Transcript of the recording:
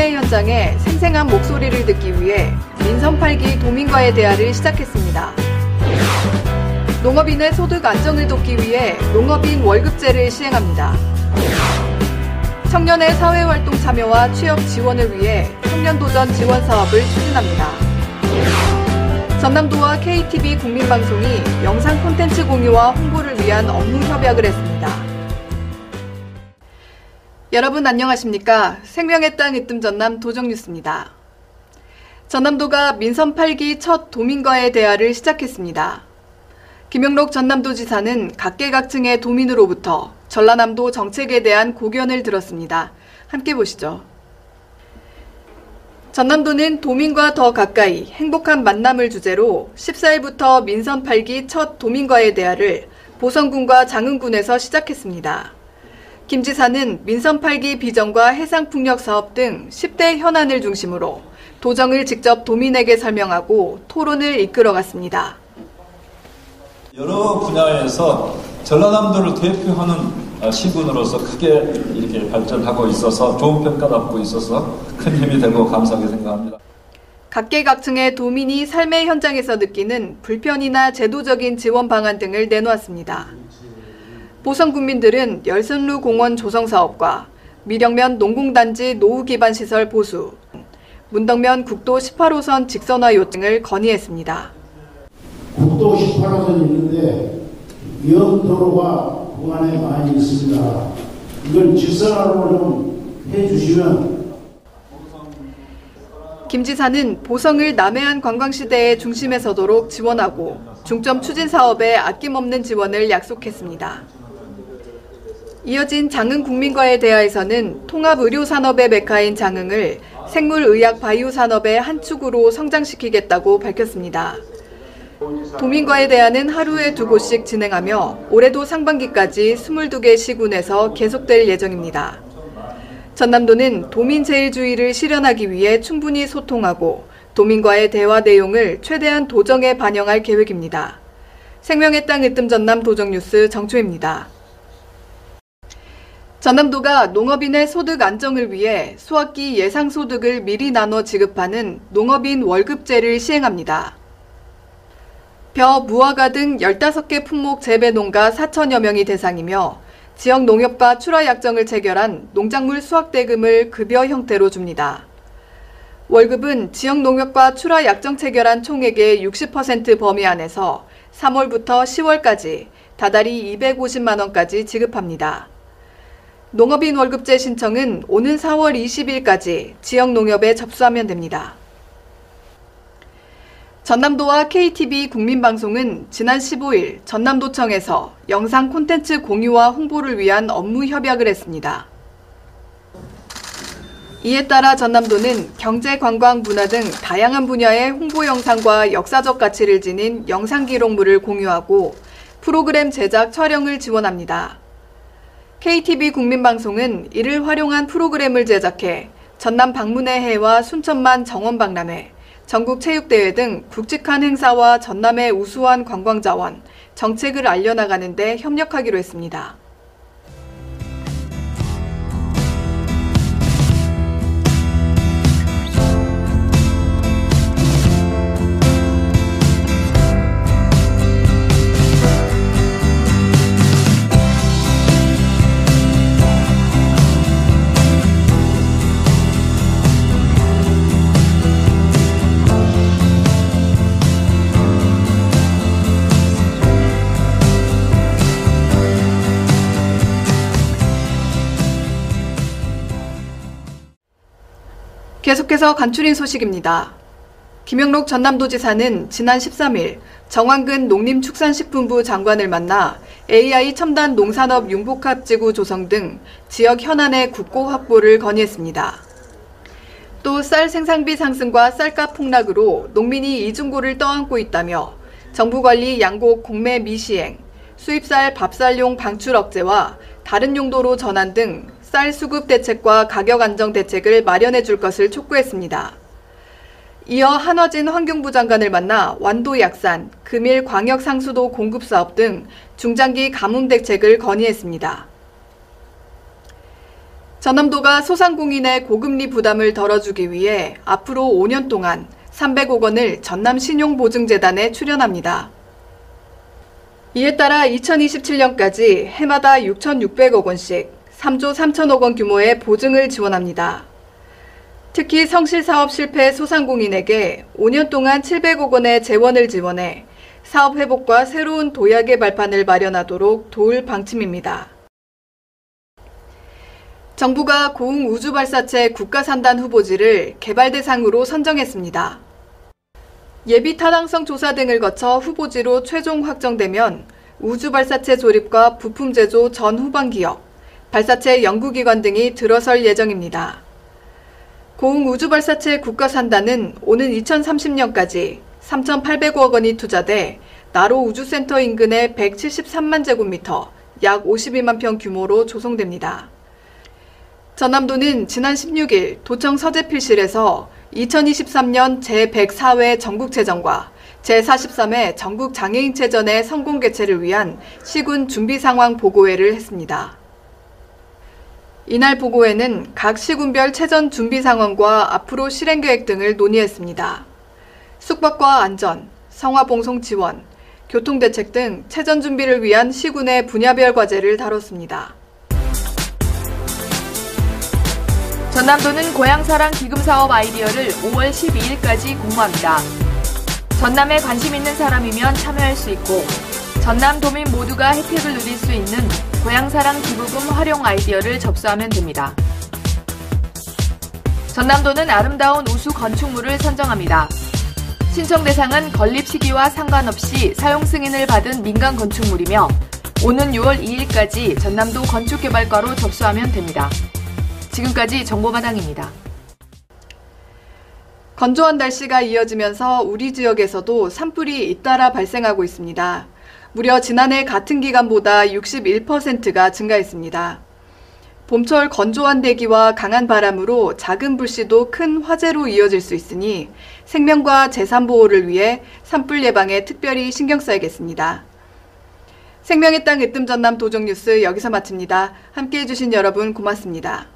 삶의 현장에 생생한 목소리를 듣기 위해 민선 8기 도민과의 대화를 시작했습니다. 농업인의 소득 안정을 돕기 위해 농업인 월급제를 시행합니다. 청년의 사회활동 참여와 취업 지원을 위해 청년도전 지원 사업을 추진합니다. 전남도와 KTV 국민방송이 영상 콘텐츠 공유와 홍보를 위한 업무 협약을 했습니다. 여러분 안녕하십니까? 생명의 땅 으뜸 전남 도정뉴스입니다. 전남도가 민선 8기 첫 도민과의 대화를 시작했습니다. 김영록 전남도지사는 각계각층의 도민으로부터 전라남도 정책에 대한 고견을 들었습니다. 함께 보시죠. 전남도는 도민과 더 가까이 행복한 만남을 주제로 14일부터 민선 8기 첫 도민과의 대화를 보성군과 장흥군에서 시작했습니다. 김 지사는 민선 8기 비전과 해상풍력 사업 등 10대 현안을 중심으로 도정을 직접 도민에게 설명하고 토론을 이끌어갔습니다. 여러 분야에서 전라남도를 대표하는 시군으로서 크게 이렇게 발전하고 있어서 좋은 평가받고 있어서 큰 힘이 되고 감사하게 생각합니다. 각계각층의 도민이 삶의 현장에서 느끼는 불편이나 제도적인 지원 방안 등을 내놓았습니다. 보성 군민들은 열선루 공원 조성 사업과 미령면 농공단지 노후 기반 시설 보수, 문덕면 국도 18호선 직선화 요청을 건의했습니다. 국도 18호선이 있는데 위험도로가 구간에 많이 있습니다. 이걸 직선화로 좀 해주시면. 김 지사는 보성을 남해안 관광시대의 중심에 서도록 지원하고 중점 추진 사업에 아낌없는 지원을 약속했습니다. 이어진 장흥 국민과의 대화에서는 통합의료산업의 메카인 장흥을 생물의학 바이오 산업의 한 축으로 성장시키겠다고 밝혔습니다. 도민과의 대화는 하루에 2곳씩 진행하며 올해도 상반기까지 22개 시군에서 계속될 예정입니다. 전남도는 도민제일주의를 실현하기 위해 충분히 소통하고 도민과의 대화 내용을 최대한 도정에 반영할 계획입니다. 생명의 땅 으뜸 전남 도정뉴스 정초입니다. 전남도가 농업인의 소득 안정을 위해 수학기 예상소득을 미리 나눠 지급하는 농업인 월급제를 시행합니다. 벼, 무화과 등 15개 품목 재배 농가 4천여 명이 대상이며 지역 농협과 출하 약정을 체결한 농작물 수확대금을 급여 형태로 줍니다. 월급은 지역 농협과 출하 약정 체결한 총액의 60% 범위 안에서 3월부터 10월까지 다달이 250만 원까지 지급합니다. 농업인 월급제 신청은 오는 4월 20일까지 지역 농협에 접수하면 됩니다. 전남도와 KTV 국민방송은 지난 15일 전남도청에서 영상 콘텐츠 공유와 홍보를 위한 업무 협약을 했습니다. 이에 따라 전남도는 경제, 관광, 문화 등 다양한 분야의 홍보 영상과 역사적 가치를 지닌 영상 기록물을 공유하고 프로그램 제작, 촬영을 지원합니다. KTV 국민방송은 이를 활용한 프로그램을 제작해 전남 방문의 해와 순천만 정원박람회, 전국체육대회 등 굵직한 행사와 전남의 우수한 관광자원, 정책을 알려나가는 데 협력하기로 했습니다. 계속해서 간추린 소식입니다. 김영록 전남도지사는 지난 13일 정황근 농림축산식품부 장관을 만나 AI 첨단 농산업 융복합지구 조성 등 지역 현안의 국고 확보를 건의했습니다. 또 쌀 생산비 상승과 쌀값 폭락으로 농민이 이중고를 떠안고 있다며 정부관리 양곡 공매 미시행, 수입쌀 밥쌀용 방출 억제와 다른 용도로 전환 등 쌀 수급 대책과 가격 안정 대책을 마련해 줄 것을 촉구했습니다. 이어 한화진 환경부 장관을 만나 완도 약산, 금일 광역 상수도 공급 사업 등 중장기 가뭄 대책을 건의했습니다. 전남도가 소상공인의 고금리 부담을 덜어주기 위해 앞으로 5년 동안 300억 원을 전남신용보증재단에 출연합니다. 이에 따라 2027년까지 해마다 6,600억 원씩 3조 3천억 원 규모의 보증을 지원합니다. 특히 성실사업 실패 소상공인에게 5년 동안 700억 원의 재원을 지원해 사업 회복과 새로운 도약의 발판을 마련하도록 도울 방침입니다. 정부가 고흥우주발사체 국가산단 후보지를 개발 대상으로 선정했습니다. 예비 타당성 조사 등을 거쳐 후보지로 최종 확정되면 우주발사체 조립과 부품 제조 전 후반기업, 발사체 연구기관 등이 들어설 예정입니다. 고흥우주발사체 국가산단은 오는 2030년까지 3,800억 원이 투자돼 나로 우주센터 인근의 173만 제곱미터, 약 52만 평 규모로 조성됩니다. 전남도는 지난 16일 도청 서재필실에서 2023년 제104회 전국체전과 제43회 전국장애인체전의 성공 개최를 위한 시군 준비상황 보고회를 했습니다. 이날 보고회는 각 시군별 체전 준비 상황과 앞으로 실행 계획 등을 논의했습니다. 숙박과 안전, 성화봉송 지원, 교통대책 등 체전 준비를 위한 시군의 분야별 과제를 다뤘습니다. 전남도는 고향사랑 기금사업 아이디어를 5월 12일까지 공모합니다. 전남에 관심 있는 사람이면 참여할 수 있고 전남도민 모두가 혜택을 누릴 수 있는 고향사랑 기부금 활용 아이디어를 접수하면 됩니다. 전남도는 아름다운 우수 건축물을 선정합니다. 신청 대상은 건립 시기와 상관없이 사용 승인을 받은 민간 건축물이며 오는 6월 2일까지 전남도 건축개발과로 접수하면 됩니다. 지금까지 정보마당입니다. 건조한 날씨가 이어지면서 우리 지역에서도 산불이 잇따라 발생하고 있습니다. 무려 지난해 같은 기간보다 61%가 증가했습니다. 봄철 건조한 대기와 강한 바람으로 작은 불씨도 큰 화재로 이어질 수 있으니 생명과 재산 보호를 위해 산불 예방에 특별히 신경 써야겠습니다. 생명의 땅 으뜸 전남 도정뉴스 여기서 마칩니다. 함께해 주신 여러분 고맙습니다.